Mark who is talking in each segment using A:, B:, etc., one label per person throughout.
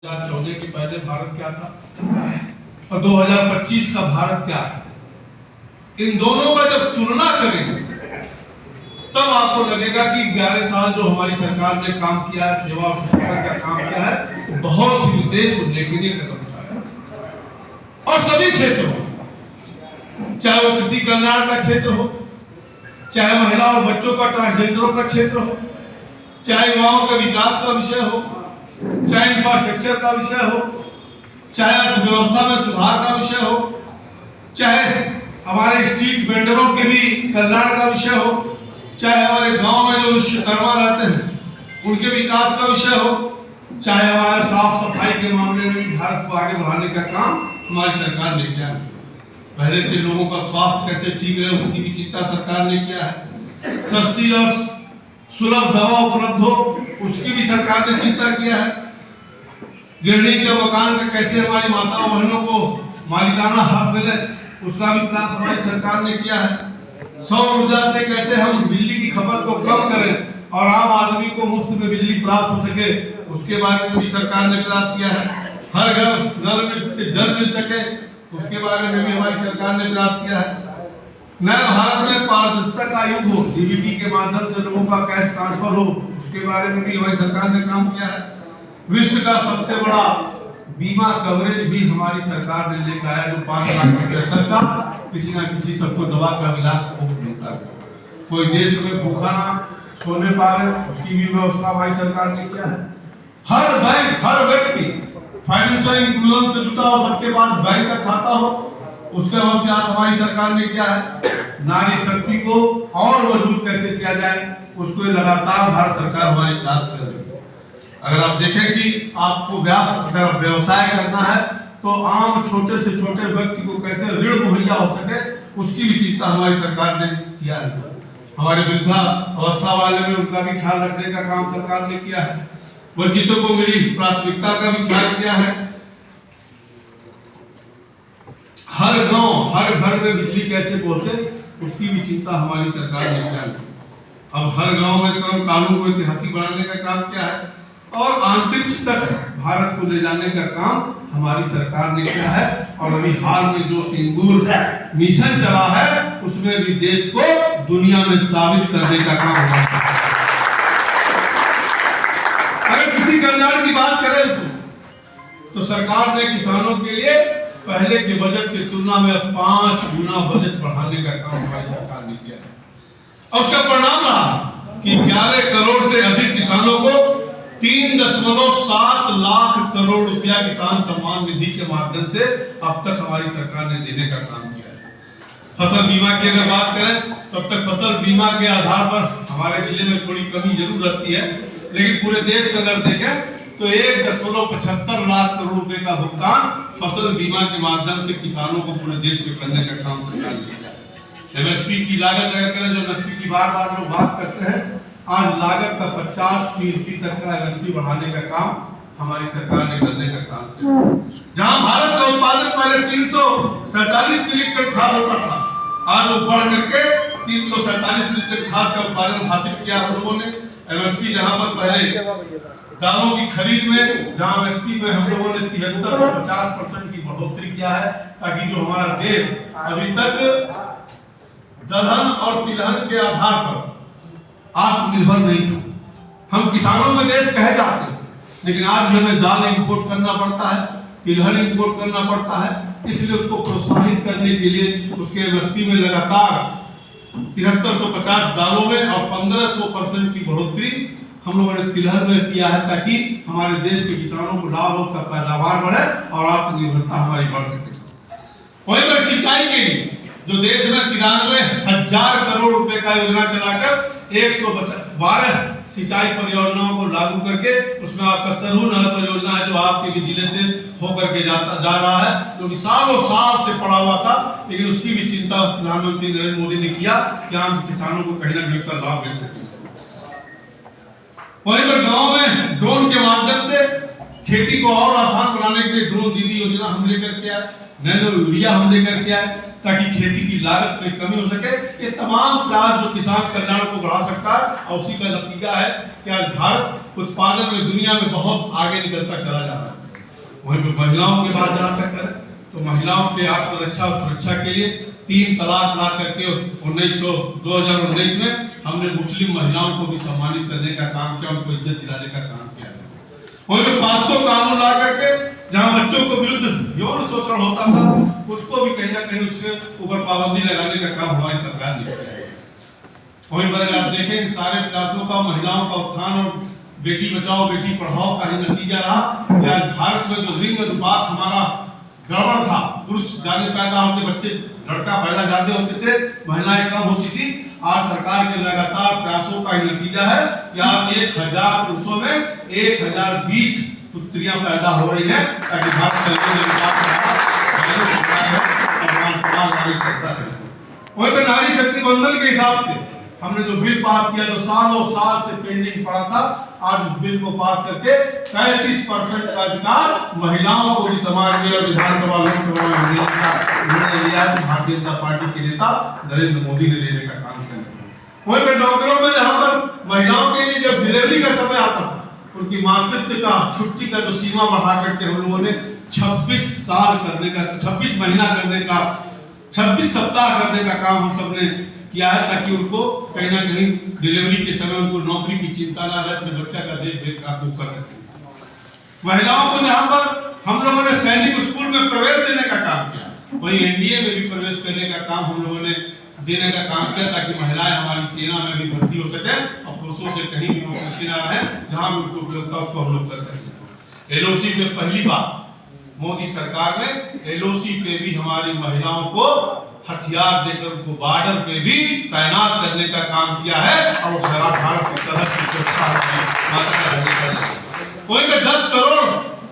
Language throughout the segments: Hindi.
A: 2014 के पहले भारत क्या था और 2025 का भारत क्या है, इन दोनों का जब तुलना करेंगे तब आपको लगेगा कि 11 साल जो हमारी सरकार ने काम किया है, सेवा और शिक्षा का काम किया है, बहुत ही विशेष उल्लेखनीय कदम उठाया। और सभी क्षेत्रों, चाहे वो कृषि कल्याण का क्षेत्र हो, चाहे महिला और बच्चों का, ट्रांसजेंडरों का क्षेत्र हो, चाहे युवाओं के विकास का विषय हो, चाहे इंफ्रास्ट्रक्चर का विषय हो, चाहे अर्थव्यवस्था में सुधार का विषय हो, चाहे हमारे स्ट्रीट वेंडरों के भी कल्याण का विषय हो, चाहे हमारे गांव में जो विश्वकर्मा रहते हैं उनके विकास का विषय हो, चाहे हमारे साफ सफाई के मामले में भी भारत को आगे बढ़ाने का काम हमारी सरकार ने किया है। पहले से लोगों का स्वास्थ्य कैसे ठीक रहे उसकी भी चिंता सरकार ने किया है। सस्ती और सुलभ दवा उपलब्ध हो उसकी भी सरकार ने चिंता किया है। गृहिणी के मकान के कैसे हमारी माताओं बहनों को मालिकाना हक मिले उसका भी प्रयास हमारी सरकार ने किया है। सौर ऊर्जा से कैसे हम बिजली की खपत को कम करें और आम आदमी को मुफ्त में बिजली प्राप्त हो सके उसके बारे में भी सरकार ने प्रयास किया है। हर घर नल से जल मिल सके उसके बारे में भी हमारी सरकार ने प्रयास किया है। नए भारत में पारदर्शिता का युग हो, डीबीटी के माध्यम से लोगों का कैश ट्रांसफर हो उसके बारे में भी हमारी सरकार ने काम किया है। विश्व का सबसे बड़ा बीमा कवरेज भी हमारी सरकार ने लेकर आया जो 5 लाख रुपए तक का किसी ना किसी सबको दवा का इलाज मिलता है। कोई देश में भूखा ना सोने पाए उसकी भी व्यवस्था हमारी सरकार ने किया है। हर बैंक, हर व्यक्ति फाइनेंशियल इंक्लूजन से जुटा हो, सबके पास बैंक का खाता हो, उसका प्रयास हमारी सरकार ने किया है। नारी शक्ति को और मजबूत कैसे किया जाए उसको लगातार भारत सरकार हमारी प्रयास कर रही है। अगर आप देखें कि आपको अगर व्यवसाय करना है तो आम छोटे से छोटे व्यक्ति को कैसे ऋण मुहैया हो सके उसकी भी चिंता हमारी सरकार ने किया है। हमारे वृद्धा अवस्था वाले में उनका भी ख्याल रखने का काम सरकार ने किया है। वंचितों को मिली प्राथमिकता का भी ख्याल किया है। हर गांव, हर घर में बिजली कैसे पहुंचे उसकी भी चिंता हमारी सरकार ने किया है। अब हर गांव में श्रम कानून को ऐतिहासिक बनाने का काम किया है और अंतरिक्ष तक भारत को ले जाने का काम हमारी सरकार ने किया है। और अभी हाल में जो सिंदूर मिशन चला है उसमें भी देश को दुनिया में साबित करने का काम हुआ है। अगर किसी कल्याण की बात करें तो सरकार ने किसानों के लिए पहले के बजट की तुलना में 5 गुना बजट बढ़ाने का काम हमारी सरकार ने किया है। और उसका परिणाम रहा कि 11 करोड़ से अधिक किसानों को 3.7 लाख करोड़ रुपया किसान सम्मान निधि के माध्यम से अब तक हमारी सरकार ने देने का काम किया है। फसल बीमा की अगर बात करें तब तक फसल बीमा के आधार पर हमारे जिले में थोड़ी कमी जरूर रहती है, लेकिन पूरे देश में अगर देखें तो 1.75 लाख करोड़ रुपए का भुगतान फसल बीमा के माध्यम से किसानों को पूरे देश में करने का काम सरकार ने किया है। एमएसपी की लागत अगर करें, जो एमएसपी की बार बार लोग बात करते हैं, आज लागत का 50% तक का एमएसपी बढ़ाने का काम हमारी सरकार ने करने का काम किया। जहां भारत का उत्पादन पहले 347 मिलियन टन खाद होता था, आज वो बढ़ करके 347 मिलियन टन खाद का उत्पादन हासिल किया हम लोगों ने। एमएसपी जहां पर पहले दालों की खरीद में, जहां एमएसपी में हम लोगों ने 73 से 50% की बढ़ोतरी किया है ताकि जो हमारा देश अभी तक दलहन और तिलहन के आधार पर आत्मनिर्भर नहीं था। हम किसानों के देश कहे जाते हैं, लेकिन आज हमें दाल इंपोर्ट करना पड़ता है, तिलहन इंपोर्ट करना पड़ता है। इसलिए उसको प्रोत्साहित करने के लिए उसके एमएसपी में लगातार 7350 दालों में और 1500% की बढ़ोतरी हम लोगों ने तिलहन में किया है ताकि हमारे देश के किसानों को लाभ हो, उसका पैदावार बढ़े और आत्मनिर्भरता हमारी बढ़ सके। वहीं पर सिंचाई के लिए जो देश में 93,000 करोड़ रुपए का योजना चलाकर 112 सिंचाई परियोजनाओं को लागू करके उसमें आपका सरहू नहर परियोजना है जो आपके भी जिले से होकर के जा रहा है, जो कि सालों साल से पड़ा हुआ था, लेकिन उसकी भी चिंता प्रधानमंत्री नरेंद्र मोदी ने किया कि आम किसानों को कहीं ना कहीं उसका लाभ मिल सके। वहीं पर गांव में ड्रोन के माध्यम से खेती को और आसान बनाने के लिए ड्रोन दीदी योजना हम लेकर के आए, नैनो यूरिया हम लेकर के आए ताकि खेती की लागत में कमी हो सके। ये तमाम प्रयास जो किसान कल्याण को बढ़ा सकता है और उसी का नतीजा है कि आज भारत उत्पादन में दुनिया में बहुत आगे निकलता चला जा रहा है। वहीं पे महिलाओं के बात जहाँ तक करें तो महिलाओं के आत्मरक्षा और सुरक्षा के लिए 3 तलाक ला करके 2019 में हमने मुस्लिम महिलाओं को भी सम्मानित करने का काम किया, उनको इज्जत दिलाने का काम किया। वहीं पे पास्को कानून ला करके जहाँ बच्चों को विरुद्ध यौन शोषण होता था उसको भी कहीं ना कहीं उसके ऊपर पाबंदी लगाने का काम हमारी सरकार ने किया है। वहीं पर अगर आप देखें इन सारे प्रयासों का महिलाओं का उत्थान और बेटी बचाओ बेटी पढ़ाओ का ही नतीजा रहा कि आज भारत में जो लिंग अनुपात हमारा गड़बड़ था, पुरुष ज्यादा पैदा होते, बच्चे लड़का पैदा ज्यादा होते थे, महिलाएं कम होती थी, आज सरकार के लगातार प्रयासों का ही नतीजा है कि आज 1000 पुरुषों में 1020 पुत्रियां पैदा हो रही हैं ताकि भारत वहीं पर नारी शक्ति बंधन के हिसाब से हमने जो बिल पास किया, जो सालों साल से पेंडिंग पड़ा था, आज उस बिल को पास करके 35% का अधिकार महिलाओं को भी समाज में और विधानसभा लोकसभा में निर्णय लिया है। भारतीय जनता पार्टी के नेता नरेंद्र मोदी ने लेने का काम किया। वहीं पर डॉक्टरों में जहां पर महिलाओं के लिए जब डिलीवरी का समय आता था उनकी मातृत्व का छुट्टी का जो सीमा बढ़ा करके हम लोगों ने 26 साल करने का, 26 महीना करने का, 26 सप्ताह करने का काम हम सबने किया है ताकि उनको कहीं ना कहीं डिलीवरी के समय उनको नौकरी की चिंता ना रहे, अपने बच्चा का देख रेख वो कर सकते। महिलाओं को जहां पर हम लोगों ने सैनिक स्कूल में प्रवेश देने का काम किया, वही एनडीए में भी प्रवेश करने का काम हम लोगों ने देने का काम किया ताकि महिलाएं हमारी सेना में भी भर्ती हो सके और पुरुषों से कहीं भी पीछे ना रहे, जहां भी उनको उपयोगिता उसको हम लोग कर सकें। एलओसी पे पहली बार मोदी सरकार ने एलओसी पे भी हमारी महिलाओं को हथियार देकर उनको बॉर्डर पे भी तैनात करने का काम किया है और वो भारत की तरह की सुरक्षा कोई भी 10 करोड़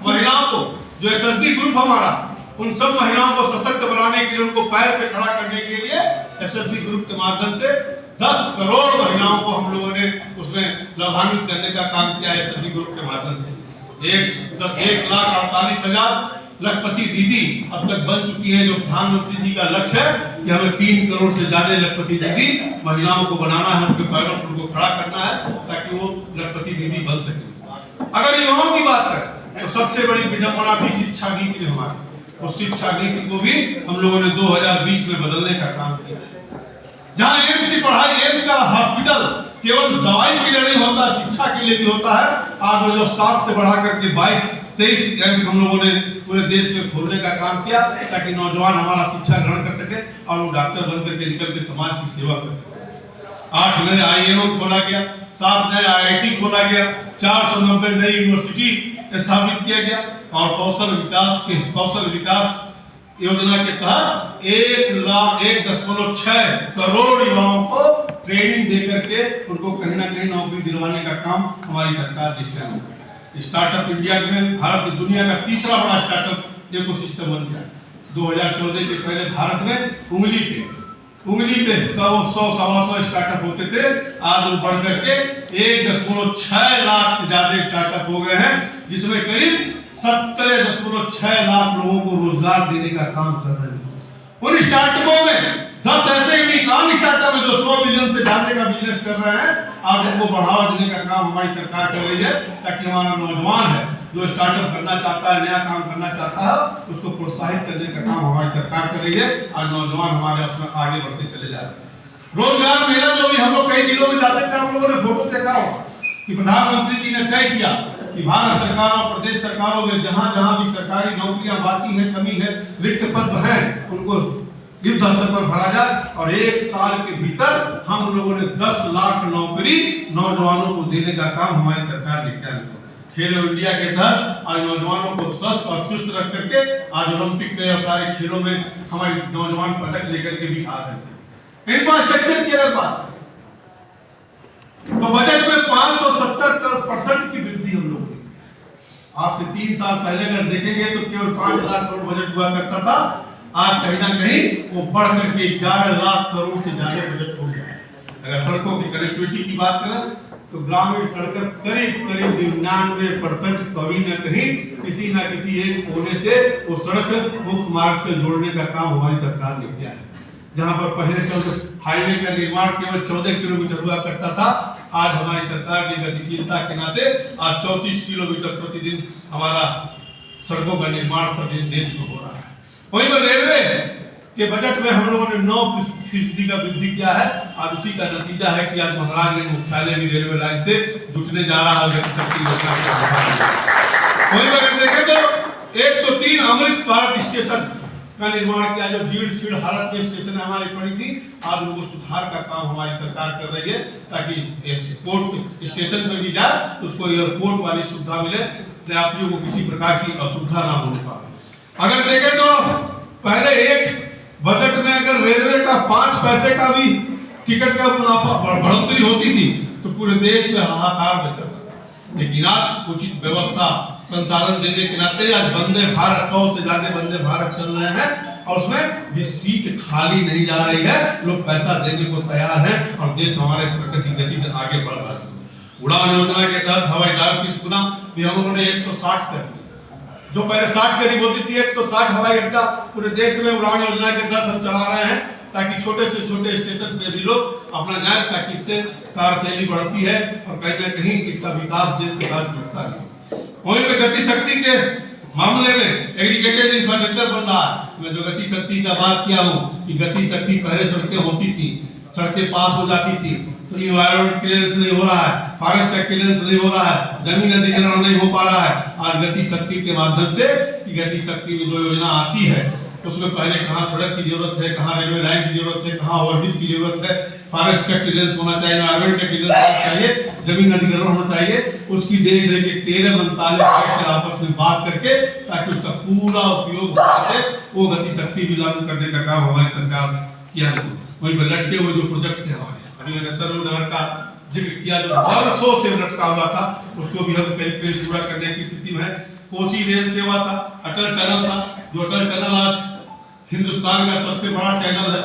A: महिलाओं को जो एसएसजी ग्रुप हमारा, उन सब महिलाओं को सशक्त बनाने के लिए, उनको पैर पे खड़ा करने के लिए एसएसजी ग्रुप के माध्यम से 10 करोड़ महिलाओं को हम लोगों ने उसमें लाभान्वित करने का काम किया है। एसएसजी ग्रुप के माध्यम से 1,48,000 लखपति दीदी अब तक बन चुकी है। जो प्रधानमंत्री जी का लक्ष्य है कि हमें 3 करोड़ से ज्यादा लखपति दीदी महिलाओं को बनाना है, उनके पैरों पर उनको खड़ा करना है ताकि वो लखपति दीदी बन सके। अगर युवाओं की बात करें तो सबसे बड़ी विडंबना भी शिक्षा नीति में हमारी, उस शिक्षा नीति को भी हम लोगों ने 2020 में बदलने का काम किया है। जहां एम्स की पढ़ाई, एम्स का हॉस्पिटल केवल दवाई के लिए नहीं होता, शिक्षा के लिए भी होता है। आज जो 7 से बढ़ा करके 22-23 एम्स हम लोगों ने पूरे देश में खोलने का काम किया ताकि नौजवान हमारा शिक्षा ग्रहण कर सके और वो डॉक्टर बन करके निकल के समाज की सेवा कर सके। 8 नए आईएमएम खोला गया, 7 नए आईआईटी खोला गया, 490 नई यूनिवर्सिटी स्थापित किया गया और कौशल विकास योजना के तहत 1,06 करोड़ युवाओं को ट्रेनिंग देकर के उनको कहीं ना कहीं नौकरी दिलवाने का काम हमारी सरकार देख रही है। स्टार्टअप इंडिया में भारत दुनिया का तीसरा बड़ा स्टार्टअप इकोसिस्टम बन गया। 2014 के पहले भारत में उंगली पे 100-125 स्टार्टअप होते थे, आज वो बढ़ करके 1.6 लाख से ज्यादा स्टार्टअप हो गए हैं, जिसमें करीब 17.6 लाख लोगों को रोजगार देने का काम कर रहे हैं। उन स्टार्टअपों में 10 ऐसे यूनिकॉर्न स्टार्टअप है जो 100 बिलियन से ज्यादा का बिजनेस कर रहे हैं, आज उनको बढ़ावा देने का काम हमारी सरकार कर रही है ताकि हमारा नौजवान है जो स्टार्टअप करना चाहता है, नया काम करना चाहता है, उसको प्रोत्साहित करने का काम हमारी सरकार कर रही है। आज नौजवान हमारे उसमें आगे बढ़ते चले जा रहे हैं। रोजगार मेला जो भी हम लोग कई जिलों में जाते थे, हम लोगों ने फोटो देखा होगा कि प्रधानमंत्री जी ने तय किया कि भारत सरकार और प्रदेश सरकारों में जहां जहां भी सरकारी नौकरियां बाकी हैं, कमी है, रिक्त पद हैं, उनको युद्ध स्तर पर भरा जाए और 1 साल के भीतर हम लोगों ने 10 लाख नौकरी नौजवानों को देने का काम हमारी सरकार ने किया। खेलो इंडिया के तहत आज नौजवानों को स्वस्थ और चुस्त रख करके आज ओलंपिक में और सारे खेलों में हमारे नौजवान पदक लेकर के भी आ रहे हैं। इंफ्रास्ट्रक्चर की अगर बात तो बजट में 570% की वृद्धि हम लोगों ने, आज से 3 साल पहले अगर देखेंगे तो केवल 5 लाख करोड़ बजट हुआ करता था, आज कहीं ना कहीं वो बढ़ करके 11 लाख करोड़ से ज्यादा बजट हो गया। अगर सड़कों की कनेक्टिविटी की बात करें तो ग्रामीण सड़कें करीब 99% कभी न कहीं किसी न किसी एक कोने से वो सड़क मुख्य मार्ग से जोड़ने का काम हमारी सरकार ने किया है। जहां पर पहले हाईवे का निर्माण केवल 14 किलोमीटर हुआ करता था, आज हमारी सरकार की गतिशीलता के नाते आज 34 किलोमीटर प्रतिदिन हमारा सड़कों का निर्माण पूरे देश में हो रहा है। वहीं पर रेलवे के बजट में हम लोगों ने 9% का वृद्धि किया है। आज उसी का नतीजा है कि आज महाराजगंज मुख्यालय भी रेलवे लाइन से जुटने जा रहा है। वहीं पर देखें तो 103 अमृत भारत स्टेशन का निर्माण किया, जो जीर्ण शीर्ण हालत में स्टेशन हमारी पड़ी थी, आज उनको सुधार का काम हमारी सरकार कर रही है, ताकि एयरपोर्ट स्टेशन पे भी जाए तो उसको एयरपोर्ट वाली सुविधा मिले, यात्रियों को किसी प्रकार की असुविधा ना होने पाए। अगर देखें तो पहले एक बजट में अगर रेलवे का 5 पैसे का भी टिकट का मुनाफा बढ़ोतरी होती थी तो पूरे देश में हाहाकार मच जाता था। लेकिन आज उचित व्यवस्था संसाधन देने के नाते आज वंदे भारत 100 से ज्यादा वंदे भारत चल रहे हैं और उसमें भी सीट खाली नहीं जा रही है, लोग पैसा देने को तैयार हैं और देश हमारे प्रगति गति से आगे बढ़ रहा है। उड़ान योजना के तहत हवाई जहाज की सुविधा भी हम लोगों ने 160 कर दी, जो पहले 60 करीब होती थी, 160 हवाई अड्डा पूरे देश में उड़ान योजना के तहत हम चला रहे हैं, ताकि छोटे से छोटे स्टेशन पे भी लोग अपना जाए, ताकि इससे कार्यशैली बढ़ती है और कहीं ना कहीं इसका विकास देश के साथ जुड़ता है। वहीं पे गति शक्ति के मामले में एग्रीकल्चर इंफ्रास्ट्रक्चर बन रहा है। मैं जो गति शक्ति का बात किया हूँ कि गति शक्ति पहले सड़कें होती थी, सड़कें पास हो जाती थी तो इन्वायरमेंट क्लियरेंस नहीं हो रहा है, फॉरेस्ट का क्लियरेंस नहीं हो रहा है, जमीन अधिग्रहण नहीं हो पा रहा है। आज गति शक्ति के माध्यम से गति शक्ति में जो योजना आती है उसमें पहले कहाँ सड़क की जरूरत है, कहाँ रेलवे लाइन की जरूरत है, कहाँ ओवरब्रिज की जरूरत है, फॉरेस्ट का क्लियरेंस होना चाहिए, एनवायरमेंट का क्लियरेंस होना चाहिए, जमीन अधिग्रहण होना चाहिए, उसकी देख रेख 13 मंत्रालय आपस में बात करके ताकि उसका पूरा उपयोग हो सके, वो गति शक्ति भी लागू करने का काम हमारी सरकार किया है। वहीं पर लटके हुए जो प्रोजेक्ट थे हमारे, अभी मैंने सरयू नहर का जिक्र किया जो वर्षों से लटका हुआ था, उसको भी हम करीब पूरा करने की स्थिति में है। कोसी रेल सेवा था, अटल टनल था, जो अटल टनल आज हिंदुस्तान का सबसे बड़ा टनल है,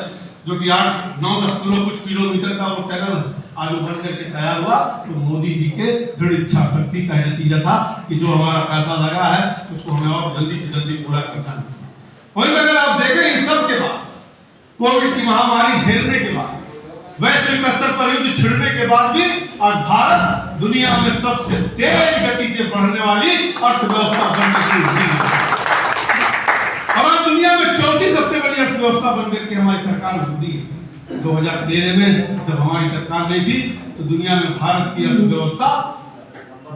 A: जो कि 8-9-10 कुछ किलोमीटर का वो टनल आज बन करके तैयार हुआ, तो मोदी जी के दृढ़ इच्छा शक्ति का नतीजा था कि जो हमारा पैसा लगा है उसको हमें और जल्दी से जल्दी पूरा करना है। वहीं अगर आप देखें इस सब के बाद, कोविड की महामारी झेलने के बाद, वैश्विक स्तर पर युद्ध छिड़ने के बाद भी आज भारत दुनिया में सबसे तेज गति से बढ़ने वाली अर्थव्यवस्था बन चुकी है। हमारी दुनिया में चौथी सबसे बड़ी अर्थव्यवस्था बनकर के हमारी सरकार उभरी है। 2013 में जब हमारी सरकार नहीं थी तो दुनिया में भारत की अर्थव्यवस्था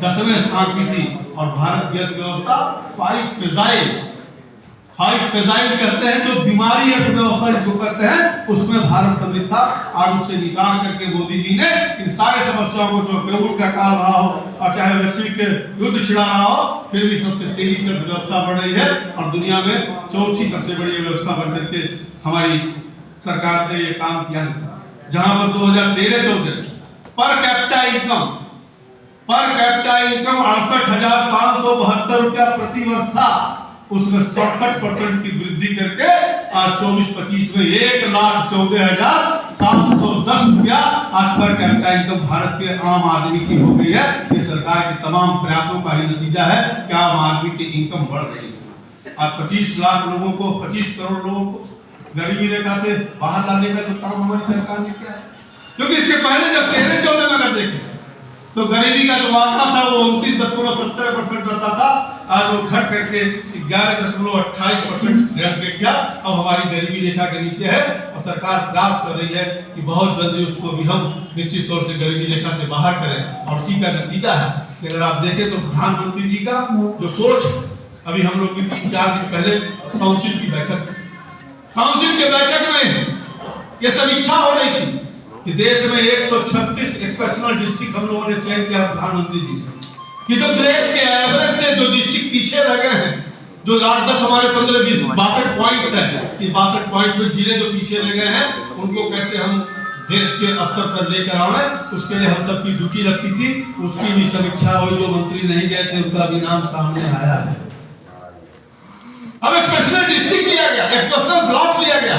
A: 10वें स्थान की थी और भारत की अर्थव्यवस्था 5 फेजाइल कहते हैं, जो बीमारी अर्थव्यवस्था जिसको कहते हैं, उसमें भारत सम्मिलित था। आज उससे निकाल करके मोदी जी ने इन सारे समस्याओं को, जो कोविड का काल रहा हो और चाहे वैश्विक युद्ध छिड़ा रहा हो, फिर भी सबसे तेजी से व्यवस्था बढ़ रही है और दुनिया में चौथी सबसे बड़ी व्यवस्था बनकर के हमारी सरकार ने ये काम किया है। जहां पर 2013-14 पर कैपिटा इनकम 68,572 रुपया प्रति वर्ष था, उसमें 67% की वृद्धि करके आज 24-25 में 1,14,710 रुपया आज पर कैपिटा इनकम भारत के आम आदमी की हो गई है। ये सरकार के तमाम प्रयासों का ही नतीजा है कि आम आदमी की इनकम बढ़ रही है। आज 25 लाख लोगों को, 25 करोड़ लोगों को गरीबी रेखा से बाहर लाने का जो काम हमारी सरकार ने किया है, क्योंकि इसके पहले जब 13-14 में अगर देखें तो गरीबी का जो मामला था वो 29.70% रहता था, आज वो घट करके 11.28% गया। अब हमारी गरीबी रेखा के नीचे है और सरकार प्रयास कर रही है कि बहुत जल्दी उसको भी हम निश्चित तौर से गरीबी रेखा से बाहर करें और उसी का नतीजा है कि अगर आप देखें तो प्रधानमंत्री जी का जो सोच, अभी हम लोग की 3-4 दिन पहले काउंसिल की बैठक में ये समीक्षा हो रही थी कि देश में 136 एक्सेप्शनल डिस्ट्रिक्ट हम लोगों ने चयन किया प्रधानमंत्री जी कि जो देश के एवरेज से जो डिस्ट्रिक्ट पीछे रह गए हैं, जो 10 हमारे 15-20 62 पॉइंट्स हैं, इस 62 पॉइंट्स में जिले जो पीछे रह गए हैं उनको कैसे हम देश के स्तर पर लेकर आए, उसके लिए हम सबकी ड्यूटी रखी थी। उसकी भी समीक्षा हुई, जो मंत्री नहीं गए थे उनका भी नाम सामने आया है। अब एक्सपेशनल डिस्ट्रिक्ट लिया गया, एक्सपेशनल ब्लॉक लिया गया,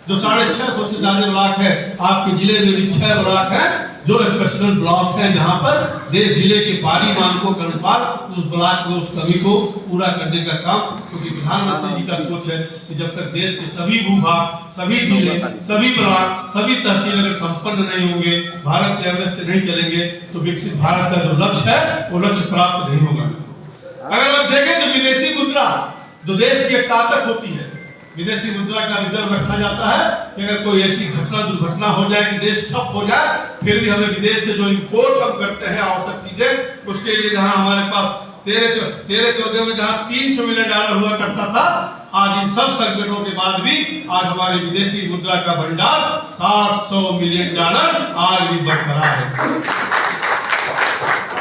A: जो 650 से ज्यादा ब्लॉक है। आपके जिले में भी 6 ब्लॉक है जो एक्सपेशनल ब्लॉक है, जहां पर देश जिले के पारी मानकों के अनुसार उस ब्लॉक में उस कमी को पूरा करने का काम, क्योंकि प्रधानमंत्री जी का सोच है कि जब तक देश के सभी भूभाग, सभी जिले, सभी ब्लॉक, सभी तहसील अगर संपन्न नहीं होंगे, भारत के एवरेज से नहीं चलेंगे, तो विकसित भारत का जो लक्ष्य है वो लक्ष्य प्राप्त नहीं होगा। अगर आप देखें तो विदेशी मुद्रा जो देश की एक ताकत होती है, विदेशी मुद्रा का रिजर्व रखा जाता है कि अगर कोई ऐसी घटना दुर्घटना हो जाए कि देश ठप हो जाए, फिर भी हमें विदेश से जो इंपोर्ट हम करते हैं आवश्यक चीजें, उसके लिए जहां हमारे पास 13-14 में जहां $300 मिलियन हुआ करता था, आज इन सब संकटों के बाद भी आज हमारे विदेशी मुद्रा का भंडार $700 मिलियन आज भी बरकरार है।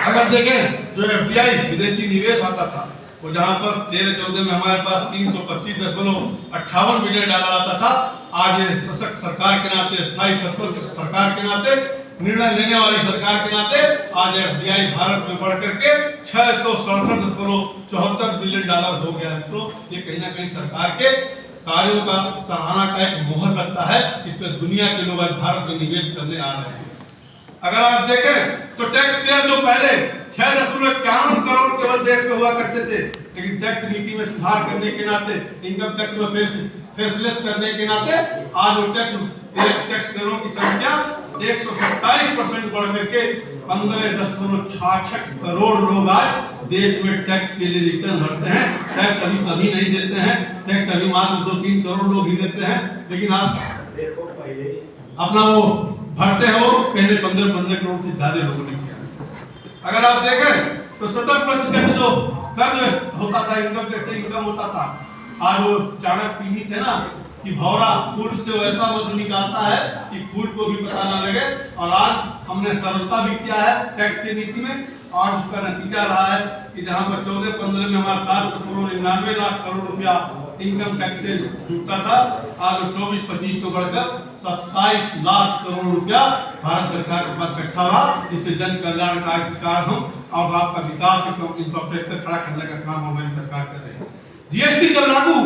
A: अगर देखें जो एफडीआई विदेशी निवेश आता था, वो जहां पर 13-14 में हमारे पास $325.58 मिलियन आता था, आज सशक्त सरकार के नाते, स्थायी सशक्त सरकार के नाते, निर्णय लेने वाली सरकार के नाते आज एफडीआई भारत में बढ़ करके $667.74 बिलियन हो गया है। तो ये कहीं ना कहीं सरकार के कार्यों का सराहना का एक मोहर लगता है, इसमें दुनिया के लोग आज भारत में निवेश करने आ रहे हैं। अगर आप देखें तो टैक्स पेयर जो पहले 6.51 करोड़ केवल देश में हुआ करते थे, लेकिन टैक्स नीति में सुधार करने के नाते, इनकम टैक्स में फेसलेस करने के नाते आज वो टैक्स पेयरों की संख्या 127% बढ़ करके 15.66 करोड़ लोग आज देश में टैक्स के लिए रिटर्न भरते हैं। टैक्स अभी नहीं देते हैं, टैक्स अभी मात्र 2-3 करोड़ लोग ही देते हैं, लेकिन आज अपना वो भरते हैं, वो पहले 15 करोड़ से ज्यादा लोगों ने किया। अगर आप देखें तो 70% जो कर होता था, इनकम टैक्स से इनकम होता था, आज वो चाणक्य नीति है ना कि भौरा फूल से वैसा मधु निकालता है कि फूल को भी पता ना लगे। और आज हमने सरलता भी किया है टैक्स की नीति में, और उसका नतीजा रहा है कि जहां पर 14-15 में हमारा 7.99 लाख करोड़ रुपया इनकम टैक्स से जुटता था, आज 24-25 को बढ़कर 27 लाख करोड़ रुपया भारत सरकार के पास इकट्ठा रहा, जिससे जन कल्याणकारी कार्य हम और आपका विकास इंफ्रास्ट्रक्चर खड़ा करने का काम हमारी सरकार कर रही है। जीएसटी जब लागू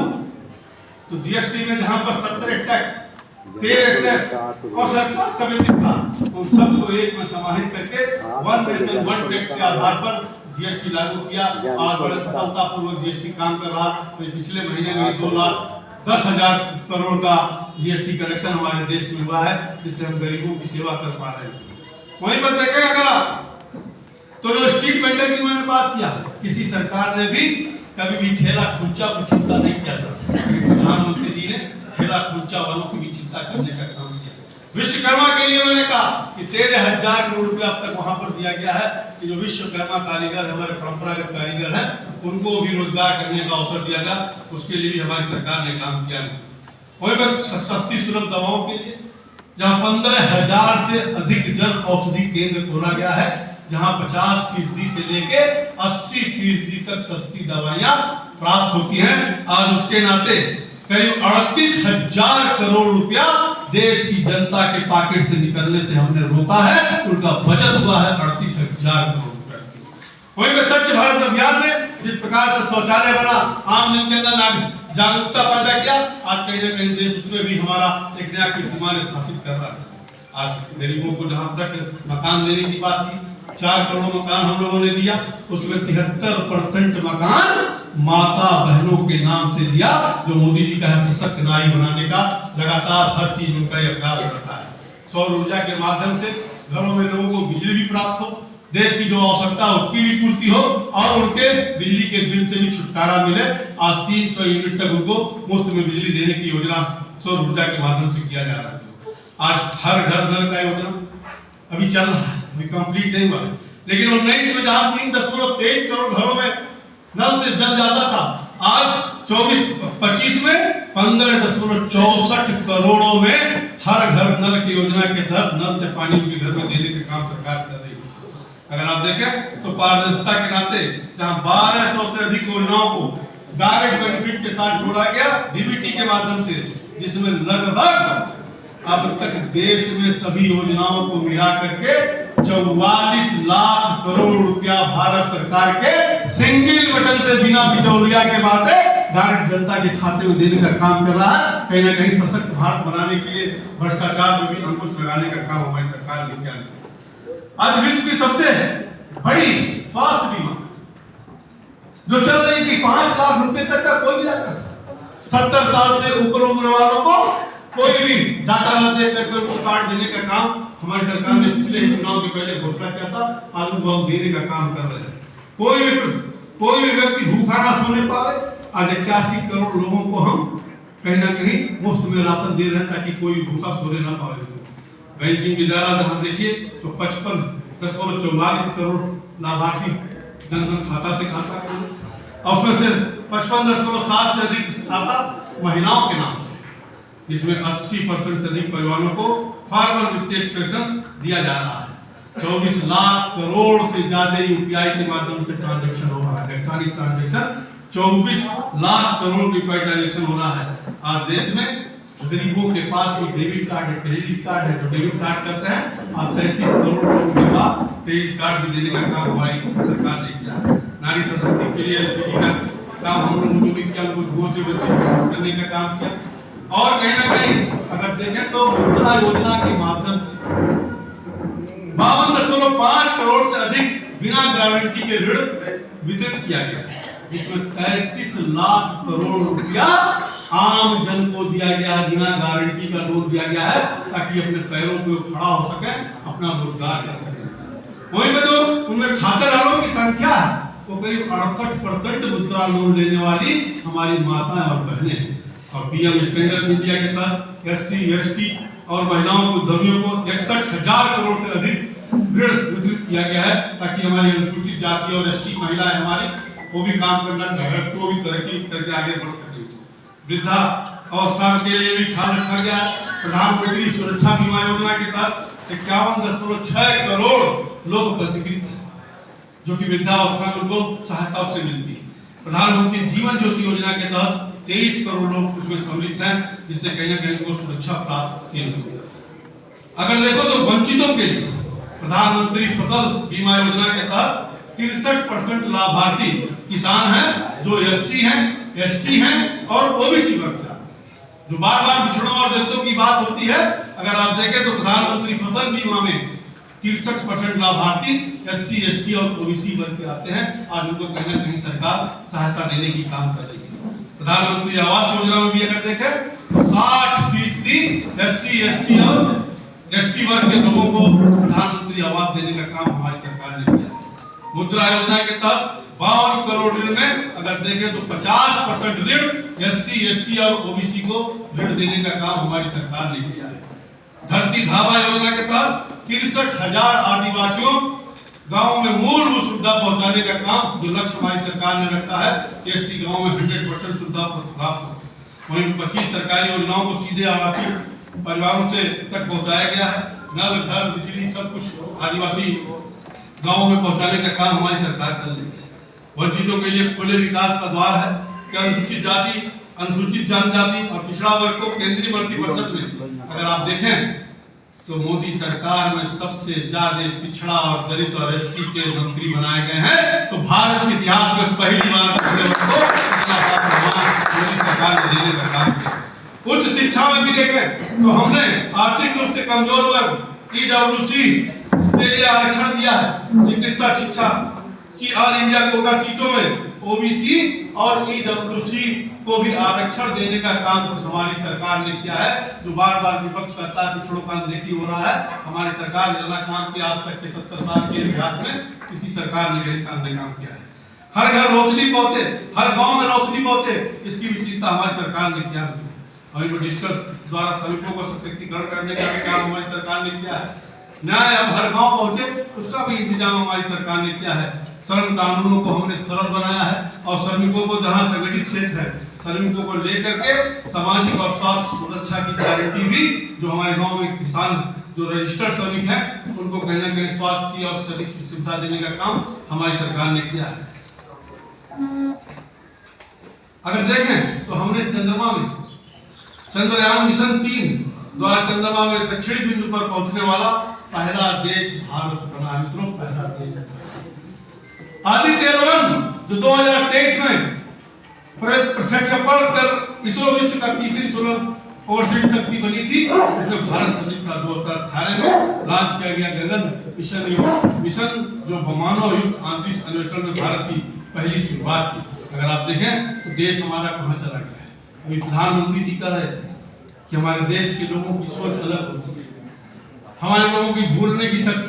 A: तो जीएसटी में जहां पर 17 टैक्स, 13 सेस और सरकार समिति था, उन सबको एक में समाहित करके वन नेशन वन टैक्स के आधार पर जीएसटी लागू किया और बड़े सफलतापूर्वक जीएसटी काम कर रहा। तो पिछले महीने में 2,10,000 करोड़ का जीएसटी कलेक्शन हमारे देश में हुआ है, जिससे हम गरीबों की सेवा कर पा रहे हैं। वहीं पर देखें अगर आप तो जो स्ट्रीट वेंडर की मैंने बात किया, किसी सरकार ने भी कभी भी ठेला खुर्चा को चिंता नहीं किया था, प्रधानमंत्री जी ने ठेला खुर्चा वालों की भी चिंता करने का काम किया। विश्वकर्मा के लिए मैंने कहा कि 13,000 करोड़ रुपया अब तक वहां पर दिया गया है कि जो विश्वकर्मा कारीगर हमारे परंपरागत कारीगर हैं, उनको भी रोजगार करने का अवसर दिया गया, उसके लिए भी हमारी सरकार ने काम किया। वहीं पर सस्ती सुलभ दवाओं के लिए जहां 15,000 से अधिक जन औषधि केंद्र खोला गया है, जहां 50% से लेके 80% तक सस्ती दवाइयां प्राप्त होती हैं। आज उसके नाते करीब 38,000 करोड़ रुपया देश की जनता के पॉकेट से निकलने से हमने रोका है, उनका बचत हुआ है 38,000 करोड़ रुपया। वहीं पे स्वच्छ भारत अभियान में जिस प्रकार से शौचालय बना, आम जन के अंदर जागरूकता पैदा किया, आज कहीं ना कहीं देश उसमें भी हमारा एक नया कीर्तिमान स्थापित कर रहा है। आज गरीबों को जहां तक मकान देने की बात की, 4 करोड़ मकान हम लोगों ने दिया, उसमें 73% मकान माता बहनों के नाम से दिया, जो मोदी जी का है सशक्त नारी बनाने का लगातार हर चीज उनका यह प्रयास करता है। सौर ऊर्जा के माध्यम से घरों में लोगों को बिजली भी प्राप्त हो, देश की जो आवश्यकता है उसकी भी पूर्ति हो और उनके बिजली के बिल से भी छुटकारा मिले। आज 300 यूनिट तक उनको मुफ्त में बिजली देने की योजना सौर ऊर्जा के माध्यम से किया जा रहा है। आज हर घर नल का योजना अभी चल रहा है, अभी कंप्लीट नहीं हुआ, लेकिन 19 में जहां 3.23 करोड़ घरों में नल से जल जाता था, आज 24-25 में 15.64 करोड़ों में हर घर नल की योजना के तहत नल से पानी उनके घर में देने का काम सरकार कर रही है। अगर आप देखें तो पारदर्शिता के नाते जहां 1200 से अधिक योजनाओं को डायरेक्ट बेनिफिट के साथ जोड़ा गया डीबीटी के माध्यम से, जिसमें लगभग अब तक देश में सभी योजनाओं को मिला करके 44 लाख करोड़ रुपया भारत सरकार के सिंगल बटन से बिना बिचौलिया के बातें डायरेक्ट जनता के खाते में देने का काम कर रहा है। कहीं ना कहीं सशक्त भारत बनाने के लिए भ्रष्टाचार में भी अंकुश लगाने का काम हमारी सरकार ने किया। आज विश्व की सबसे बड़ी स्वास्थ्य बीमा जो चल रही थी 5 लाख रुपए तक का कोई इलाज कर सकता, 70 साल से ऊपर उम्र वालों को कोई भी डाटा न दे करके उनको कार्ड देने का काम हमारी सरकार ने पिछले चुनाव के पहले घोषणा किया था, आज उनको हम देने का काम कर रहे हैं। कोई भी व्यक्ति भूखा ना सोने पावे। आज 81 करोड़ लोगों को हम कहीं ना कहीं मुफ्त में राशन दे रहे हैं ताकि कोई भूखा सोने ना पावे। बैंकिंग इदारा हम देखिए तो 55.44 करोड़ लाभार्थी जनधन खाता से खाता खोले और उसमें से 55.7 से अधिक खाता महिलाओं के नाम से, जिसमें 80% से अधिक परिवारों को फार्मर वित्तीय एक्सप्रेशन दिया जा रहा है। 24 लाख करोड़ से ज्यादा यूपीआई के माध्यम से ट्रांजैक्शन हो रहा है, इलेक्ट्रॉनिक ट्रांजैक्शन 24 लाख करोड़ रुपए ट्रांजैक्शन हो रहा है। आज देश में गरीबों के पास भी डेबिट कार्ड है, क्रेडिट कार्ड है, जो डेबिट कार्ड करते हैं। आज 37 करोड़ लोगों के पास क्रेडिट कार्ड भी देने का काम हमारी सरकार ने किया है। नारी शक्ति के लिए एलपीजी का काम हम लोगों ने भी किया, उनको से बच्चे करने का काम किया। और कहीं ना कहीं अगर देखें तो मुद्रा योजना के माध्यम से 52.5 करोड़ से अधिक बिना गारंटी के ऋण वितरित किया गया, जिसमें 33 लाख करोड़ रुपया आम जन को दिया गया है, बिना गारंटी का लोन दिया गया है ताकि अपने पैरों पे खड़ा हो सके, अपना रोजगार कर सके। वहीं पर जो उनमें खातेदारों की संख्या है वो करीब 68% मुद्रा लोन लेने वाली हमारी माताएं और बहनें हैं। और पीएम स्टैंडअप इंडिया के तहत SC ST और महिलाओं को उद्यमियों को 61,000 करोड़ से अधिक ऋण वितरित किया गया है ताकि हमारी अनुसूचित जाति और ST महिलाएं हमारी वो भी काम करना चाहे, वो भी तरक्की करके आगे बढ़ सके। वृद्धा अवस्था के लिए भी ख्याल रखा गया। प्रधानमंत्री सुरक्षा बीमा योजना के तहत 51.6 करोड़ लोग पंजीकृत हैं, जो कि वृद्धावस्था में उनको सहायता से मिलती है। प्रधानमंत्री जीवन ज्योति योजना के तहत 23 करोड़ लोग उसमें सम्मिलित हैं, जिससे कहीं ना कहीं उनको सुरक्षा प्राप्त होती है। अगर देखो तो वंचितों के लिए प्रधानमंत्री फसल बीमा योजना के तहत 63% लाभार्थी किसान हैं, जो SC हैं, ST हैं और OBC वर्ग से। जो बार बार पिछड़ों और दलितों की बात होती है, अगर आप देखें तो प्रधानमंत्री फसल बीमा में 63% लाभार्थी SC ST और OBC वर्ग के आते हैं। आज उनको कहीं ना कहीं सरकार सहायता देने की काम कर रही है। प्रधानमंत्री आवास योजना में भी अगर देखें तो 60% SC ST और ST वर्ग के लोगों को प्रधानमंत्री आवास देने का काम हमारी सरकार ने किया है। मुद्रा योजना के तहत 52 करोड़ ऋण में अगर देखें तो 50% ऋण SC ST और OBC को ऋण देने का काम हमारी सरकार ने किया है। धरती धावा योजना के तहत 63,000 आदिवासियों गांव में मूलभूत सुविधा पहुंचाने का काम, जो लक्ष्य हमारी सरकार ने रखा है, ST गांव में 100% सुविधा प्राप्त हो। वहीं 25 सरकारी योजनाओं को सीधे आवासीय परिवारों से तक पहुंचाया गया है। नल घर बिजली सब कुछ आदिवासी गांव में पहुंचाने का काम हमारी सरकार कर रही है। वंचितों के लिए खुले विकास का द्वार है कि अनुसूचित जाति, अनुसूचित जनजाति और पिछड़ा वर्ग को केंद्रीय मंत्रिपरिषद में अगर आप देखें तो मोदी सरकार में सबसे ज्यादा पिछड़ा और दलित और ST के मंत्री बनाए गए हैं। तो भारत के इतिहास में पहली बार मोदी सरकार ने देने का काम किया। उच्च शिक्षा में भी देखें तो हमने आर्थिक रूप से कमजोर वर्ग EWC के लिए आरक्षण दिया है। चिकित्सा शिक्षा की ऑल इंडिया कोटा सीटों में OBC और EWC को भी आरक्षण देने का काम हमारी सरकार ने किया है। जो बार बार विपक्ष करता है पिछड़ों का देखी हो रहा है, हमारी सरकार ने ज्यादा काम किया। आज तक के 70 साल के इतिहास में किसी सरकार ने यही काम किया है। हर घर रोशनी पहुंचे, हर गांव में रोशनी पहुंचे, इसकी भी चिंता हमारी सरकार ने किया है। और डिजिटल द्वारा श्रमिकों को सशक्तिकरण करने का काम हमारी सरकार ने किया है। न्याय अब हर गांव पहुंचे, उसका भी इंतजाम हमारी सरकार ने किया है। श्रम कानूनों को हमने सरल बनाया है और श्रमिकों को जहां संगठित क्षेत्र है, श्रमिकों को लेकर के सामाजिक और स्वास्थ्य सुरक्षा की गारंटी भी, जो हमारे गांव में किसान जो रजिस्टर्ड श्रमिक हैं उनको कहीं ना कहीं स्वास्थ्य की और सभी सुविधा देने का काम हमारी सरकार ने किया है। अगर देखें तो हमने चंद्रमा में चंद्रयान मिशन 3 द्वारा चंद्रमा में दक्षिणी बिंदु पर पहुंचने वाला पहला देश भारत बना। मित्रों, पहला देश आदित्य L1 जो 2023 में प्रक्षेपण कर इसरो विश्व का तीसरी सोलर ओवरसीड शक्ति बनी थी, उसमें भारत सम्मिलित था। 2018 में लॉन्च किया गया गगन मिशन जो मानव युक्त अंतरिक्ष अन्वेषण में भारत की पहली शुरुआत थी। अगर आप देखें तो देश हमारा कहां चला गया है। अभी प्रधानमंत्री जी कह रहे थे कि हमारे देश के लोगों की सोच अलग होती है, हमारे लोगों की भूलने की शक्ति